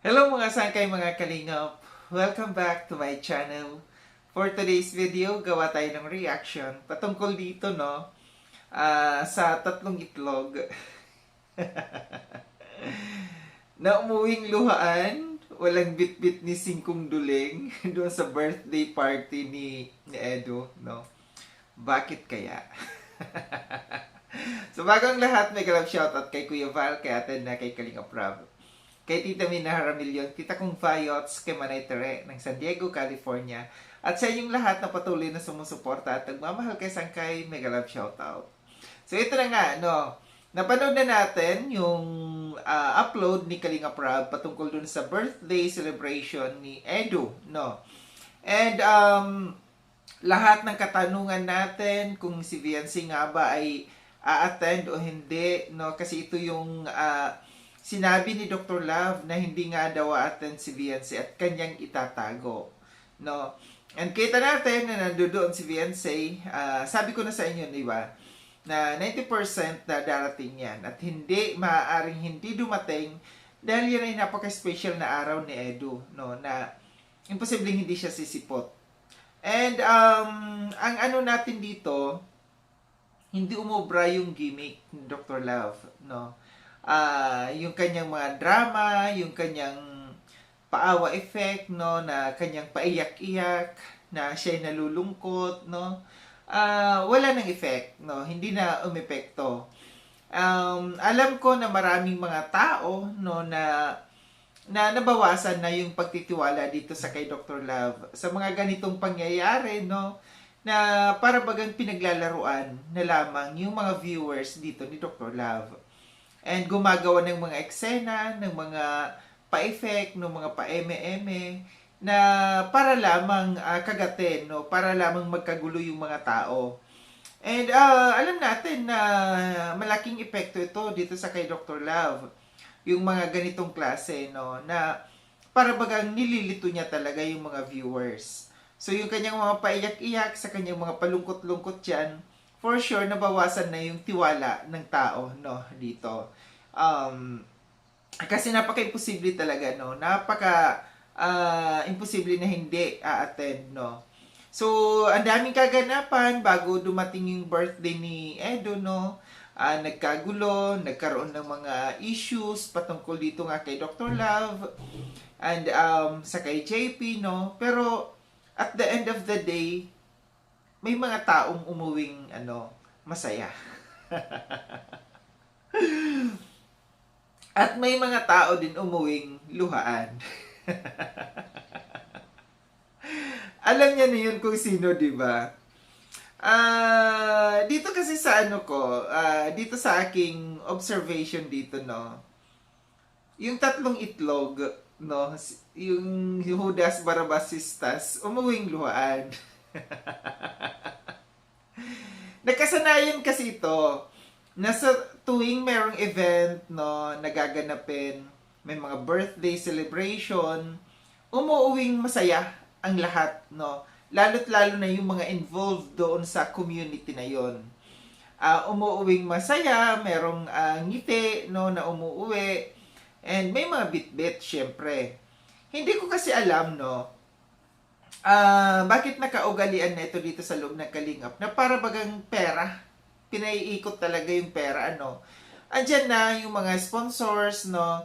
Hello mga sangkay mga kalingap! Welcome back to my channel. For today's video, gawa tayo ng reaction patungkol dito sa tatlong itlog na umuwing luhaan, walang bitbit ni Singkong Duling doon sa birthday party ni Edo, no? Bakit kaya? So bago ang lahat, may galap shoutout kay Kuya Val, kay Ate na kay Kalinga Prab, kay Tita Mina Haramilyon, Tita Kong Fayots, kay Manay Tere ng San Diego, California, at sa inyong lahat na patuloy na sumusuporta at nagmamahal kay Sangkay, mega love shoutout. So ito na nga, napanood na natin yung upload ni Kalinga Prab patungkol dun sa birthday celebration ni Edu, no? And lahat ng katanungan natin kung si Viancy nga ba ay a-attend o hindi, no? Kasi ito yung sinabi ni Dr. Love na hindi nga daw a-attend si Viancy at kanyang itatago, no? And kita natin na nandoon si Viancy, sabi ko na sa inyo, di ba? Na 90% na darating yan at hindi maaaring hindi dumating dahil yan ay napaka-special na araw ni Edu, no? Na imposibleng hindi siya sisipot. And ang ano natin dito, hindi umobra yung gimmick ni Dr. Love, no? Yung kanyang mga drama, yung kanyang paawa effect, no, na kanyang paiyak-iyak, na siya'y nalulungkot, no? Wala nang effect, no? Hindi na umepekto. Alam ko na maraming mga tao, no, na nabawasan na yung pagtitiwala dito sa kay Dr. Love sa mga ganitong pangyayari, no, na para bagang pinaglalaruan na lamang yung mga viewers dito ni Dr. Love. And gumagawa ng mga eksena, ng mga pa-effect, ng mga pa-eme-eme na para lamang kagatin, no, para lamang magkagulo yung mga tao. And alam natin na malaking epekto ito dito sa kay Dr. Love, yung mga ganitong klase, no, na para bagang nililito niya talaga yung mga viewers. So yung kanyang mga paiyak-iyak, sa kanyang mga palungkot-lungkot yan, for sure nabawasan na yung tiwala ng tao, no, dito. Kasi napaka-imposible talaga, no, imposible na hindi a-attend, no. So ang daming kaganapan bago dumating yung birthday ni Edo, no. Nagkagulo, nagkaroon ng mga issues patungkol dito nga kay Dr. Love and sa kay JP, no. Pero at the end of the day, may mga taong umuwing masaya. At may mga tao din umuwing luhaan. Alam niya na yun kung sino, di ba? Dito kasi sa dito sa aking observation dito, no, yung tatlong itlog, no, yung Judas Barabasistas, umuwing luhaan. Nagkasanayan kasi ito na sa tuwing merong event, no, nagaganapin, may mga birthday celebration, umuuwing masaya ang lahat, no. Lalo't lalo na yung mga involved doon sa community na yon. Umuuwing masaya, merong ngiti, no, na umuuwi, and may mga bit-bit, syempre. Hindi ko kasi alam, no, bakit nakaugalian na ito dito sa loob ng Kalingap na para bagang pera, pinaiikot talaga yung pera, ano. Andyan na yung mga sponsors, no,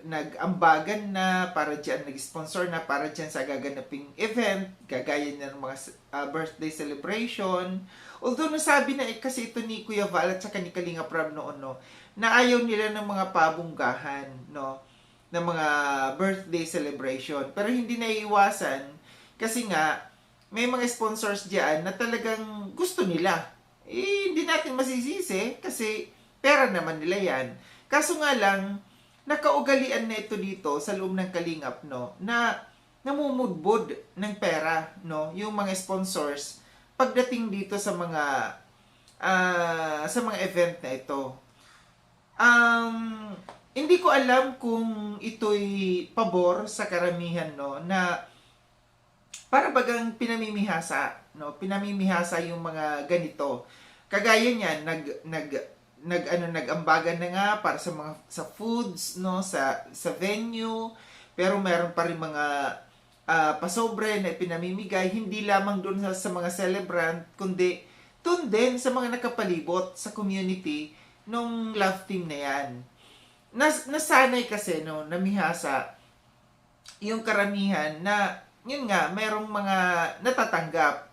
nag-ambagan na para diyan, nag-sponsor na para diyan sa gaganaping event, gagaya na ng mga birthday celebration. Although nasabi na kasi ito ni Kuya Val at saka ni Kalinga Prab noon, no, na ayaw nila ng mga pabunggahan, no, ng mga birthday celebration. Pero hindi naiiwasan kasi nga may mga sponsors diyan na talagang gusto nila. Hindi natin masisisi kasi pera naman nila yan. Kaso nga lang, nakaugalian na ito dito sa loob ng Kalingap, no, na namumudbod ng pera, no, yung mga sponsors pagdating dito sa mga event na ito. Hindi ko alam kung ito'y pabor sa karamihan, no, na para bagang pinamimihasa, no, pinamimihasa yung mga ganito. Kagaya niyan, nag-ambagan na nga para sa foods, no, sa venue, pero meron pa rin mga pasobre na ipinamimigay, hindi lamang doon sa mga celebrant, kundi doon din sa mga nakapalibot sa community nung love team na yan. Nasanay kasi, no, namihasa yung karamihan na, yun nga, merong mga natatanggap.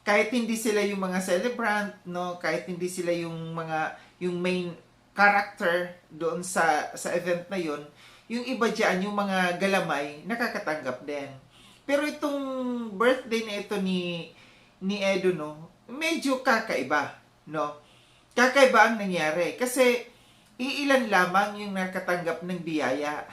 Kahit hindi sila yung mga celebrant, no, kahit hindi sila yung main character doon sa event na yun, yung iba diyan, yung mga galamay, nakakatanggap din. Pero itong birthday na ito ni Edo, no, medyo kakaiba, no. Kakaiba ang nangyari kasi iilan lamang yung nakatanggap ng biyaya.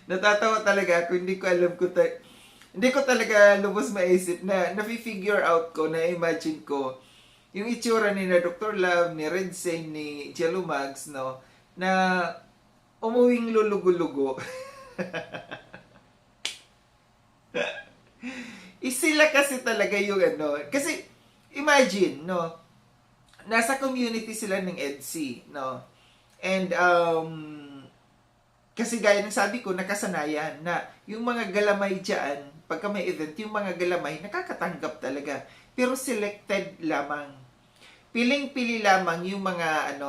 Natatawa talaga ako, hindi ko talaga lubos maisip na nafi-figure out ko, na-imagine ko yung itsura ni na Dr. Love, ni Red Zane, ni Jello Mags, no, na umuwing lulugo-lugo. Sila kasi talaga yung kasi imagine, no, nasa community sila ng EDC, no, and kasi gaya ng sabi ko, nakasanayan na yung mga galamay dyan, pagka may event, yung mga galamay, nakakatanggap talaga. Pero selected lamang. Piling-pili lamang yung mga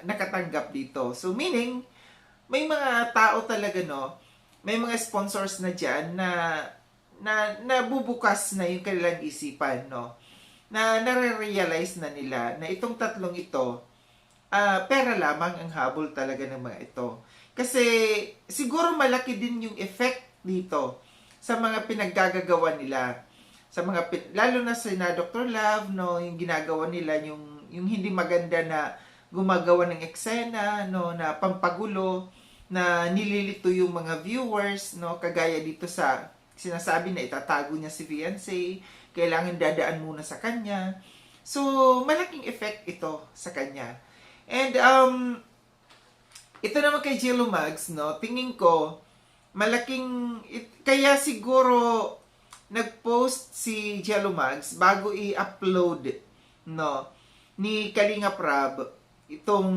nakatanggap dito. So meaning, may mga tao talaga, no, may mga sponsors na dyan na nabubukas na yung kanilang isipan, no, na nare-realize na nila na itong tatlong ito, pera lamang ang habol talaga ng mga ito. Kasi siguro malaki din yung effect dito sa mga pinaggagawa nila. Sa mga lalo na sa Dr. Love, no, yung ginagawa nila yung hindi maganda na gumagawa ng eksena, no, na pampagulo, na nililito yung mga viewers, no, kagaya dito sa sinasabi na itatago niya si fiancé, kailangan dadaan muna sa kanya. So, malaking effect ito sa kanya. And ito naman kay Jello Mags, no, tingin ko, kaya siguro nag-post si Jello Mags bago i-upload, no, ni Kalinga Prab, itong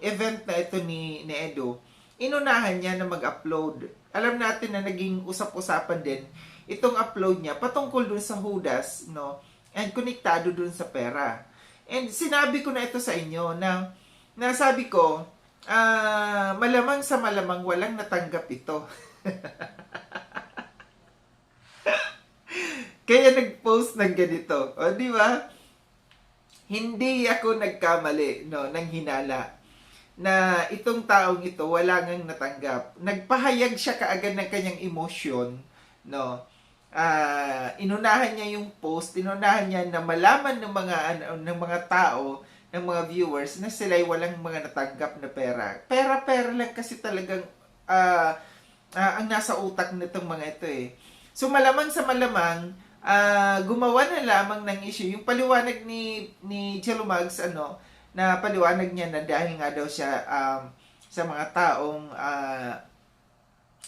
event na ito ni Edo. Inunahan niya na mag-upload. Alam natin na naging usap-usapan din itong upload niya patungkol dun sa Judas, no, and konektado dun sa pera. And sinabi ko na ito sa inyo na sabi ko, malamang sa malamang walang natanggap ito. Kaya nag-post ng ganito. O, di ba? Hindi ako nagkamali, no, ng hinala na itong taong ito wala ngang natanggap. Nagpahayag siya kaagad ng kanyang emosyon, no. Inunahan niya yung post, inunahan niya na malaman ng mga tao, ng mga viewers na sila'y walang mga natanggap na pera. Pera lang kasi talagang ang nasa utak nitong mga ito eh. So malamang sa malamang, gumawa na lamang ng issue. Yung paliwanag ni Jello Mags, na paliwanag niya na dahil nga daw siya sa mga taong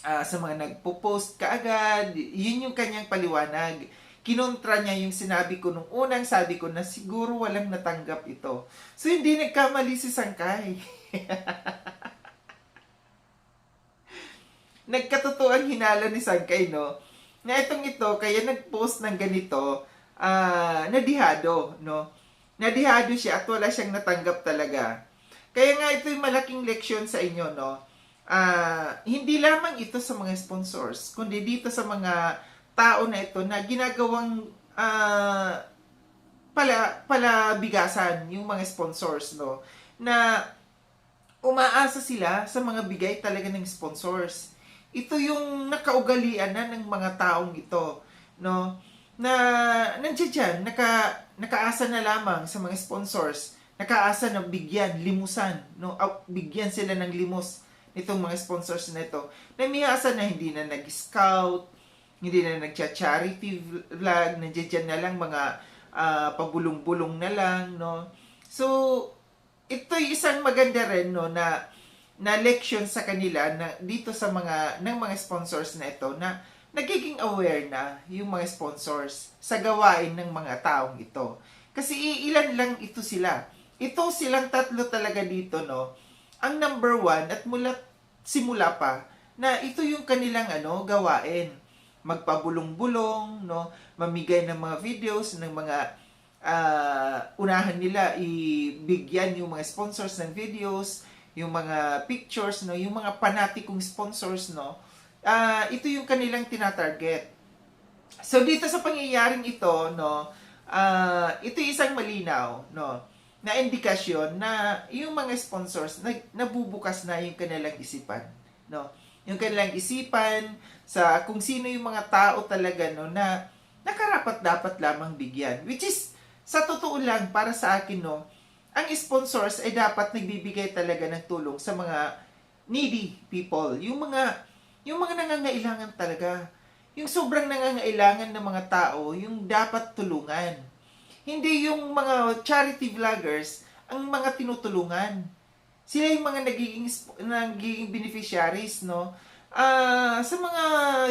sa mga nagpo-post kaagad, yun yung kanyang paliwanag. Kinontra niya yung sinabi ko nung unang sabi ko na siguro walang natanggap ito. So, hindi nagkamali si Sangkay. Nagkatotoang hinala ni Sangkay, no? Na itong ito, kaya nag-post ng ganito, nadihado, no? Nadihado siya at wala siyang natanggap talaga. Kaya nga ito yung malaking leksyon sa inyo, no? Hindi lamang ito sa mga sponsors, kundi dito sa mga tao na ito na ginagawang palabigasan yung mga sponsors, no, na umaasa sila sa mga bigay talaga ng sponsors. Ito yung nakaugalian na ng mga taong ito, no, na nandiyan dyan, nakaasa na lamang sa mga sponsors, nakaasa na bigyan, limusan, no, bigyan sila ng limos nitong mga sponsors na ito. Namihasa na hindi na nag-scout, hindi na nagcha-charity vlog, nandiyan na lang mga pabulong-bulong na lang, no. So, ito'y isang maganda rin, no, na leksyon sa kanila na dito sa ng mga sponsors na ito na nagiging aware na yung mga sponsors sa gawain ng mga taong ito. Kasi ilan lang ito sila. Ito silang tatlo talaga dito, no? Ang number one at simula pa na ito yung kanilang gawain. Magpabulong-bulong, no? Mamigay ng mga videos, ng mga unahan nila ibigyan yung mga sponsors ng videos, yung mga pictures, no? Yung mga panatikong sponsors, no? Ito yung kanilang tinatarget. So dito sa pangyayaring ito, no, ito isang malinaw, no, na indikasyon na yung mga sponsors nabubukas na yung kanilang isipan, no. Yung kanilang isipan sa kung sino yung mga tao talaga, no, na nakarapat dapat lamang bigyan. Which is sa totoo lang para sa akin, no, ang sponsors ay dapat nagbibigay talaga ng tulong sa mga needy people, yung mga nangangailangan talaga. Yung sobrang nangangailangan ng mga tao, yung dapat tulungan. Hindi yung mga charity vloggers ang mga tinutulungan. Sila yung mga nagiging beneficiaries, no? Sa mga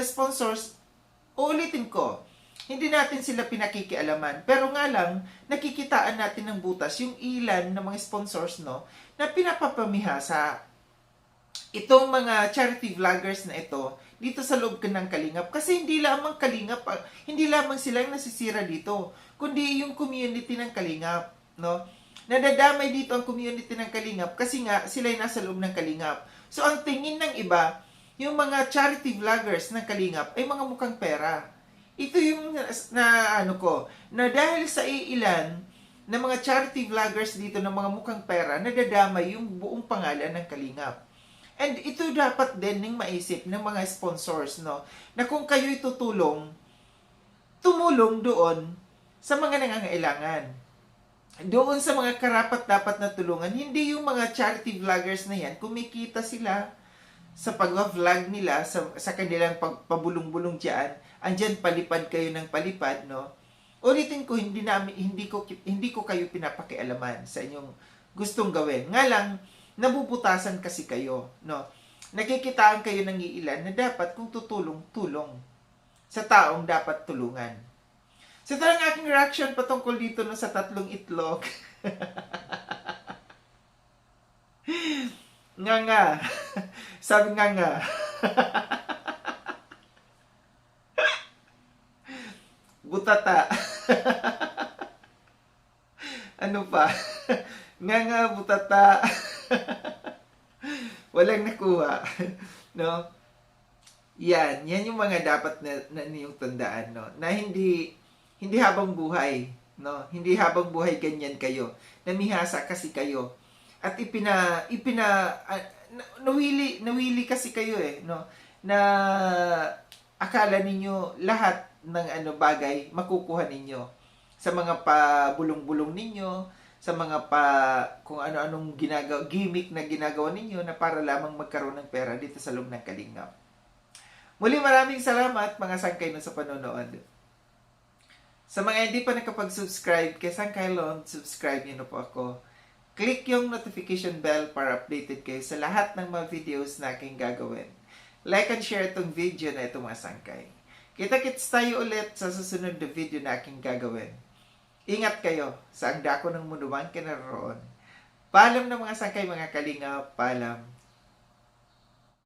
sponsors, uulitin ko, hindi natin sila pinakikialaman. Pero nga lang, nakikitaan natin ng butas yung ilan ng mga sponsors, no, na pinapapamihasa itong mga charity vloggers na ito dito sa loob ng Kalingap. Kasi hindi lamang Kalingap, hindi lamang sila yung nasisira dito, kundi yung community ng Kalingap, no? Nadadamay dito ang community ng Kalingap kasi nga sila yung nasa loob ng Kalingap. So ang tingin ng iba, yung mga charity vloggers ng Kalingap ay mga mukhang pera. Ito yung na dahil sa ilan na mga charity vloggers dito ng mga mukhang pera, nadadamay yung buong pangalan ng Kalingap. And ito dapat din ng maisip ng mga sponsors, no, na kung kayo'y tumulong doon sa mga nangangailangan. Doon sa mga karapat-dapat na tulungan, hindi yung mga charity vloggers na yan, kumikita sila sa pag-vlog nila, sa kanilang pabulong-bulong dyan, andyan palipad kayo ng palipad, no. Ulitin ko, hindi ko kayo pinapakialaman sa inyong gustong gawin. Nga lang, nabubutasan kasi kayo, no? Nakikitaan kayo ng iilan na dapat kung tulong sa taong dapat tulungan. So, ito ang aking reaction patungkol dito no, sa tatlong itlog. nga. Sabi nga. Butata. Ano pa? Nga, butata. Walang nakuha. No? Yan yung mga dapat na niyong tandaan, no? Na hindi habang buhay, no? Hindi habang buhay ganyan kayo. Namihasa kasi kayo. At nawili kasi kayo no? Na akala ninyo lahat ng bagay makukuha ninyo sa mga pabulong-bulong ninyo, sa mga kung ano-anong gimmick na ginagawa ninyo na para lamang magkaroon ng pera dito sa loob ng Kalingap. Muli maraming salamat mga sangkay no sa panonood. Sa mga hindi pa nakapag-subscribe kay Sangkay Lon, subscribe niyo na po ako. Click yung notification bell para updated kayo sa lahat ng mga videos na aking gagawin. Like and share itong video na ito mga sangkay. Kita-kits tayo ulit sa susunod na video na aking gagawin. Ingat kayo sa ang dako ng mundo man kinaroon. Paalam na mga sangkay mga Kalingap, paalam.